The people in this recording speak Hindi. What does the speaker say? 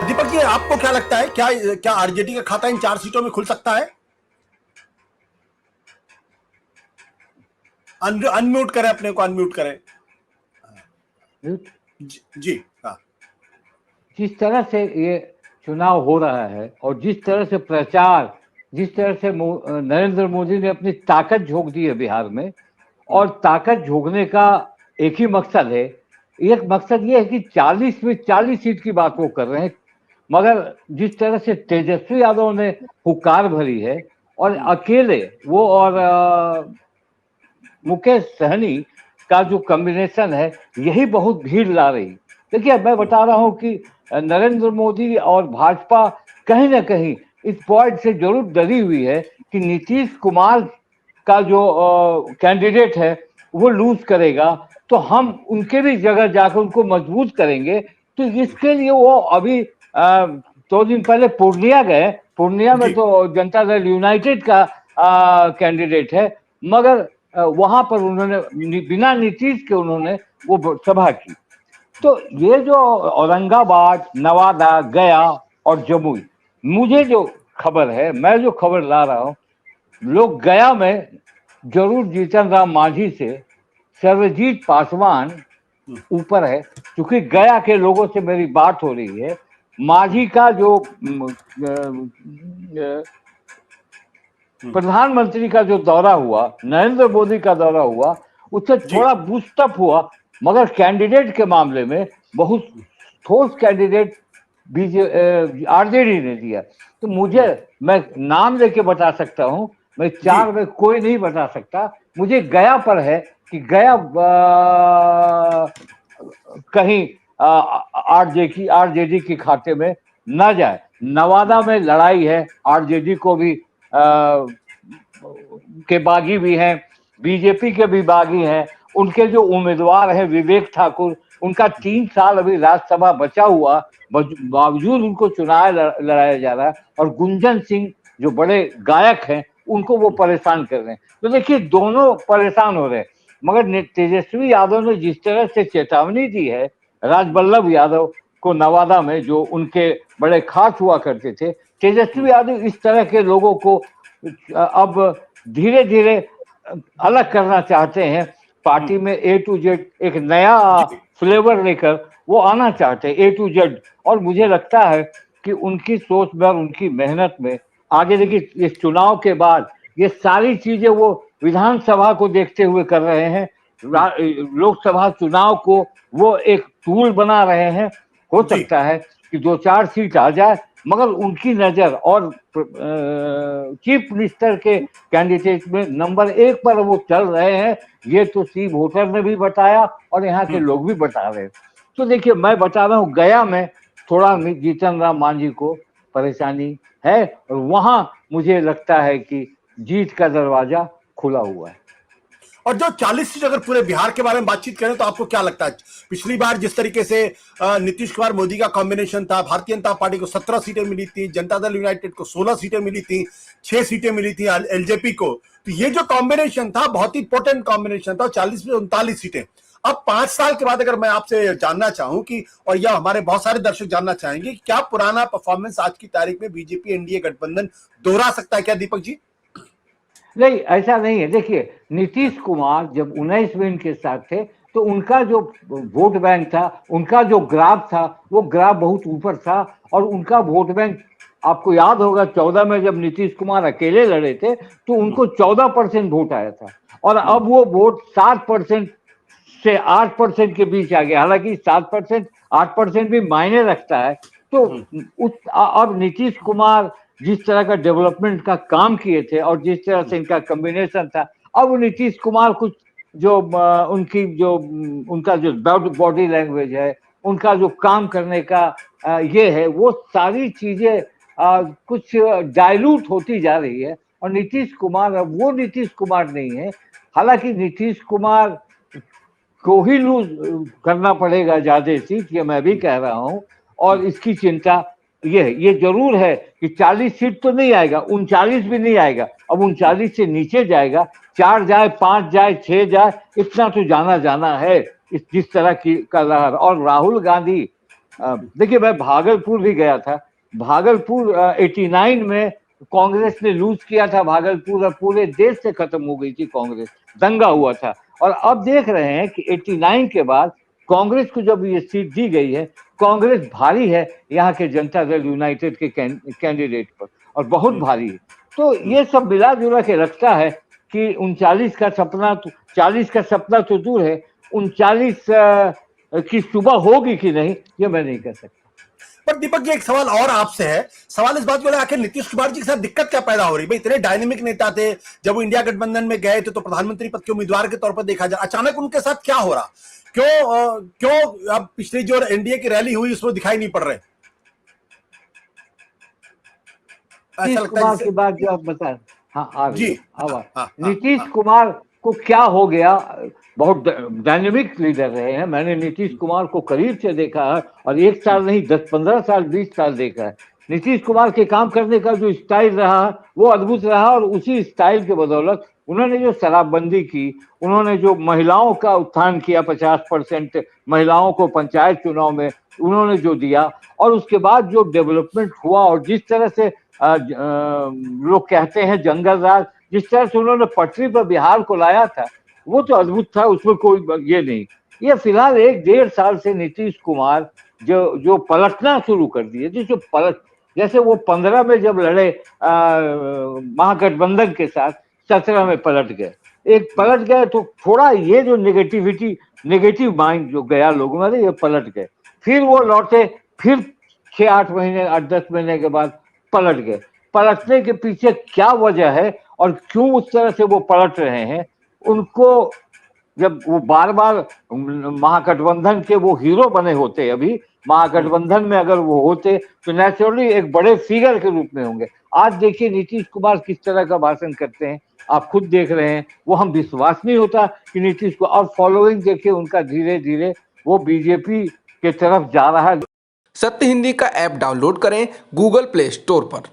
दीपक जी, आपको क्या लगता है, क्या क्या आरजेडी का खाता इन 4 सीटों में खुल सकता है? अनम्यूट करें, अपने को अनम्यूट करें। जी हाँ। जिस तरह से ये चुनाव हो रहा है और जिस तरह से प्रचार, जिस तरह से नरेंद्र मोदी ने अपनी ताकत झोंक दी है बिहार में, और ताकत झोंकने का एक ही मकसद है। एक मकसद ये है कि 40 में 40 सीट की बात वो कर रहे हैं, मगर जिस तरह से तेजस्वी यादव ने हुंकार भरी है और अकेले वो और मुकेश सहनी का जो कॉम्बिनेशन है, यही बहुत भीड़ ला रही। देखिए, मैं बता रहा हूं कि नरेंद्र मोदी और भाजपा कहीं ना कहीं इस पॉइंट से जरूर डरी हुई है कि नीतीश कुमार का जो कैंडिडेट है वो लूज करेगा, तो हम उनके भी जगह जाकर उनको मजबूत करेंगे। तो इसके लिए वो अभी 2 दिन पहले पूर्णिया गए। पूर्णिया में तो जनता दल यूनाइटेड का कैंडिडेट है, मगर वहां पर उन्होंने बिना नीतीश के उन्होंने वो सभा की। तो ये जो औरंगाबाद, नवादा, गया और जमुई, मुझे जो खबर है, मैं जो खबर ला रहा हूं, लोग गया में जरूर जीतन राम मांझी से सर्वजीत पासवान ऊपर है, क्योंकि गया के लोगों से मेरी बात हो रही है। मांझी का जो प्रधानमंत्री का जो दौरा हुआ, नरेंद्र मोदी का दौरा हुआ, उससे थोड़ा बूस्टअप हुआ, मगर कैंडिडेट के मामले में बहुत ठोस कैंडिडेट आरजेडी ने दिया। तो मुझे, मैं नाम लेके बता सकता हूं, मैं 4 में कोई नहीं बता सकता। मुझे गया पर है कि गया कहीं आरजेडी के खाते में ना जाए। नवादा में लड़ाई है, आरजेडी को भी के बागी भी हैं, बीजेपी के भी बागी हैं। उनके जो उम्मीदवार हैं विवेक ठाकुर, उनका 3 साल अभी राज्यसभा बचा हुआ, बावजूद उनको चुनाव लड़ाया जा रहा है। और गुंजन सिंह जो बड़े गायक हैं, उनको वो परेशान कर रहे हैं। तो देखिए, दोनों परेशान हो रहे हैं। मगर तेजस्वी यादव ने जिस तरह से चेतावनी दी है राजबल्लभ यादव को नवादा में, जो उनके बड़े खास हुआ करते थे, तेजस्वी यादव इस तरह के लोगों को अब धीरे धीरे अलग करना चाहते हैं। पार्टी में A to Z एक नया फ्लेवर लेकर वो आना चाहते हैं, A to Z। और मुझे लगता है कि उनकी सोच में और उनकी मेहनत में आगे, देखिए, इस चुनाव के बाद ये सारी चीजें वो विधानसभा को देखते हुए कर रहे हैं, लोकसभा चुनाव को वो एक टूल बना रहे हैं। हो सकता है कि 2-4 सीट आ जाए, मगर उनकी नजर और चीफ मिनिस्टर के कैंडिडेट में नंबर 1 पर वो चल रहे हैं। ये तो सी वोटर ने भी बताया और यहाँ के लोग भी बता रहे हैं। तो देखिए, मैं बता रहा हूँ, गया में थोड़ा जीतन राम मांझी को परेशानी है, और वहां मुझे लगता है कि जीत का दरवाजा खुला हुआ है। और जो 40 सीट, अगर पूरे बिहार के बारे में बातचीत करें तो आपको क्या लगता है, पिछली बार जिस तरीके से नीतीश कुमार मोदी का कॉम्बिनेशन था, भारतीय जनता पार्टी को 17 सीटें मिली थी, जनता दल यूनाइटेड को 16 सीटें मिली थी, 6 सीटें मिली थी एलजेपी को, तो ये जो कॉम्बिनेशन था बहुत ही इंपॉर्टेंट कॉम्बिनेशन था, 40 में 39 सीटें। अब 5 साल के बाद अगर मैं आपसे जानना चाहूं कि, और यह हमारे बहुत सारे दर्शक जानना चाहेंगे, क्या पुराना परफॉर्मेंस आज की तारीख में बीजेपी एनडीए गठबंधन दोहरा सकता है क्या, दीपक जी? नहीं, ऐसा नहीं है। देखिए, नीतीश कुमार जब 19 में इनके साथ थे, तो उनका जो वोट बैंक था, उनका जो ग्राफ था, वो ग्राफ बहुत ऊपर था। और उनका वोट बैंक, आपको याद होगा 14 में जब नीतीश कुमार अकेले लड़े थे, तो उनको 14% वोट आया था। और अब वो वोट 7% से 8% के बीच आ गया। हालांकि 7%, 8% भी मायने रखता है। तो अब नीतीश कुमार जिस तरह का डेवलपमेंट का काम किए थे और जिस तरह से इनका कॉम्बिनेशन था, अब नीतीश कुमार कुछ जो उनका जो बॉडी लैंग्वेज है, उनका जो काम करने का ये है, वो सारी चीजें कुछ डाइल्यूट होती जा रही है। और नीतीश कुमार अब वो नीतीश कुमार नहीं है। हालांकि नीतीश कुमार को ही लूज करना पड़ेगा ज्यादा सीट, ये मैं भी कह रहा हूं। और इसकी चिंता ये जरूर है कि 40 सीट तो नहीं आएगा, 39 भी नहीं आएगा। अब 39 से नीचे जाएगा, 4 जाए, 5 जाए, 6 जाए, इतना तो जाना है इस जिस तरह की कर रहा है। और राहुल गांधी देखिए मैं भागलपुर भी गया था। भागलपुर 89 में कांग्रेस ने लूज किया था भागलपुर, और पूरे देश से खत्म हो गई थी कांग्रेस, दंगा हुआ था। और अब देख रहे हैं कि 89 के बाद कांग्रेस को जब ये सीट दी गई है, कांग्रेस भारी है यहाँ के जनता दल यूनाइटेड के कैंडिडेट पर, और बहुत भारी है। तो ये सब मिला जुला के रखता है कि 39 का सपना, 40 का सपना तो दूर है, 39 की सुबह होगी कि नहीं ये मैं नहीं कह सकता। पर दीपक जी एक सवाल और आपसे है। सवाल इस बात को आखिर नीतीश कुमार जी के साथ दिक्कत क्या पैदा हो रही? भाई इतने डायनेमिक नेता थे, जब वो इंडिया गठबंधन में गए थे तो प्रधानमंत्री पद के उम्मीदवार के तौर पर देखा जाए, अचानक उनके साथ क्या हो रहा? क्यों अब पिछली जो एनडीए की रैली हुई उसमें दिखाई नहीं पड़ रहे? नीतीश कुमार की बात जो आप बता, हाँ आ रही है आवाज। नीतीश हाँ। कुमार को क्या हो गया? बहुत डायनेमिक लीडर रहे हैं, मैंने नीतीश कुमार को करीब से देखा है, और 1 साल नहीं 10-15 साल 20 साल देखा है। नीतीश कुमार के काम करने का जो स्टाइल रहा वो अद्भुत रहा, और उसी स्टाइल के बदौलत उन्होंने जो शराबबंदी की, उन्होंने जो महिलाओं का उत्थान किया, 50% महिलाओं को पंचायत चुनाव में उन्होंने जो दिया, और उसके बाद जो डेवलपमेंट हुआ, और जिस तरह से लोग कहते हैं जंगल राज, जिस तरह से उन्होंने पटरी पर बिहार को लाया था, वो तो अद्भुत था, उसमें कोई ये नहीं। ये फिलहाल 1-1.5 साल से नीतीश कुमार जो पलटना शुरू कर दिए, जैसे वो 15 में जब लड़े महागठबंधन के साथ, 17 में पलट गए। एक पलट गए तो थोड़ा ये जो नेगेटिव माइंड जो गया लोगों में, ये पलट गए। फिर वो लौटे, फिर 6-8 महीने 8-10 महीने के बाद पलट गए। पलटने के पीछे क्या वजह है और क्यों उस तरह से वो पलट रहे हैं, उनको जब वो बार बार महागठबंधन के वो हीरो बने होते, अभी महागठबंधन में अगर वो होते तो नेचुरली एक बड़े फिगर के रूप में होंगे। आज देखिए नीतीश कुमार किस तरह का भाषण करते हैं, आप खुद देख रहे हैं, वो हम विश्वास नहीं होता कि नीतीश को, और फॉलोइंग देखिए उनका धीरे धीरे वो बीजेपी के तरफ जा रहा है। सत्य हिंदी का ऐप डाउनलोड करें गूगल प्ले स्टोर पर।